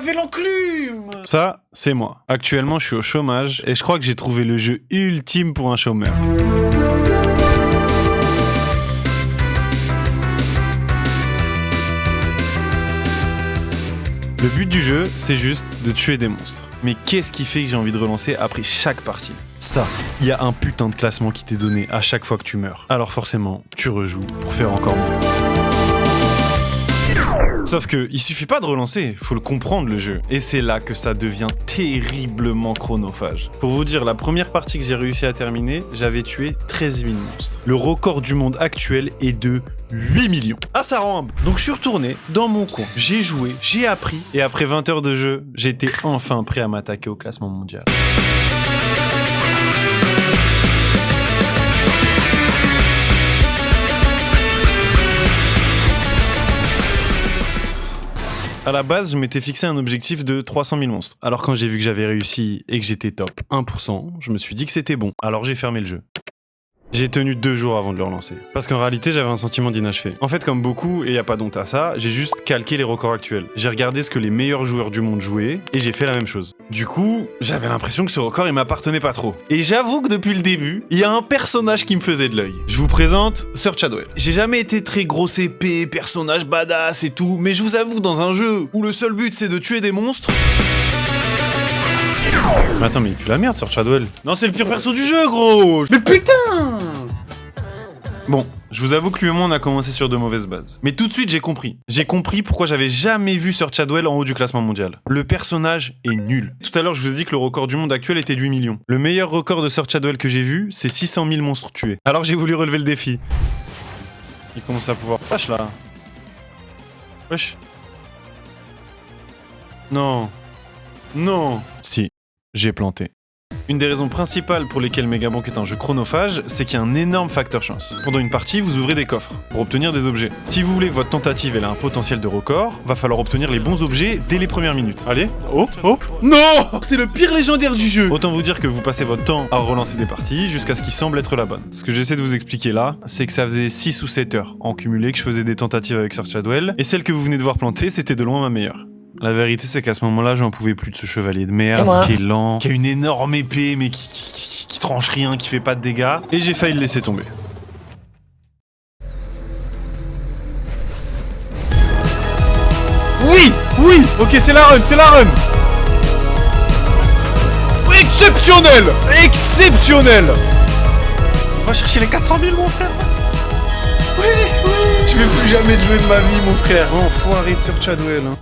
avait l'enclume. Ça, c'est moi. Actuellement, je suis au chômage et je crois que j'ai trouvé le jeu ultime pour un chômeur. Le but du jeu, c'est juste de tuer des monstres. Mais qu'est-ce qui fait que j'ai envie de relancer après chaque partie ? Ça, il y a un putain de classement qui t'est donné à chaque fois que tu meurs. Alors forcément, tu rejoues pour faire encore mieux. Sauf que, il suffit pas de relancer, faut le comprendre le jeu. Et c'est là que ça devient terriblement chronophage. Pour vous dire, la première partie que j'ai réussi à terminer, j'avais tué 13 000 monstres. Le record du monde actuel est de 8 millions. Ah, ça rend humble. Donc je suis retourné dans mon coin, j'ai joué, j'ai appris, et après 20 heures de jeu, j'étais enfin prêt à m'attaquer au classement mondial. À la base, je m'étais fixé un objectif de 300 000 monstres. Alors quand j'ai vu que j'avais réussi et que j'étais top 1%, je me suis dit que c'était bon. Alors j'ai fermé le jeu. J'ai tenu 2 jours avant de le relancer. Parce qu'en réalité, j'avais un sentiment d'inachevé. En fait, comme beaucoup, et y a pas d'honte à ça, j'ai juste calqué les records actuels. J'ai regardé ce que les meilleurs joueurs du monde jouaient, et j'ai fait la même chose. Du coup, j'avais l'impression que ce record, il m'appartenait pas trop. Et j'avoue que depuis le début, il y a un personnage qui me faisait de l'œil. Je vous présente Sir Chadwell. J'ai jamais été très grosse épée, personnage badass et tout, mais je vous avoue que dans un jeu où le seul but c'est de tuer des monstres... Mais attends, mais il pue la merde, Sir Chadwell. Non, c'est le pire perso du jeu, gros. Mais putain. Bon, je vous avoue que lui et moi on a commencé sur de mauvaises bases. Mais tout de suite j'ai compris. J'ai compris pourquoi j'avais jamais vu Sir Chadwell en haut du classement mondial. Le personnage est nul. Tout à l'heure je vous ai dit que le record du monde actuel était de 8 millions. Le meilleur record de Sir Chadwell que j'ai vu, c'est 600 000 monstres tués. Alors j'ai voulu relever le défi. Il commence à pouvoir... Wesh là. Wesh. Non. Non. Si, j'ai planté. Une des raisons principales pour lesquelles Megabank est un jeu chronophage, c'est qu'il y a un énorme facteur chance. Pendant une partie, vous ouvrez des coffres pour obtenir des objets. Si vous voulez que votre tentative ait un potentiel de record, va falloir obtenir les bons objets dès les premières minutes. Allez, oh, oh, non! C'est le pire légendaire du jeu! Autant vous dire que vous passez votre temps à relancer des parties jusqu'à ce qui semble être la bonne. Ce que j'essaie de vous expliquer là, c'est que ça faisait 6 ou 7 heures en cumulé que je faisais des tentatives avec Sir Chadwell, et celle que vous venez de voir planter, c'était de loin ma meilleure. La vérité, c'est qu'à ce moment-là, j'en pouvais plus de ce chevalier de merde, qui est lent, qui a une énorme épée, mais qui tranche rien, qui fait pas de dégâts, et j'ai failli le laisser tomber. Oui! Oui! Ok, c'est la run, c'est la run! Exceptionnel! Exceptionnel! On va chercher les 400 000, mon frère! Oui! Oui! Je vais plus jamais te jouer de ma vie, mon frère! Enfoiré de Sir Chadwell, hein.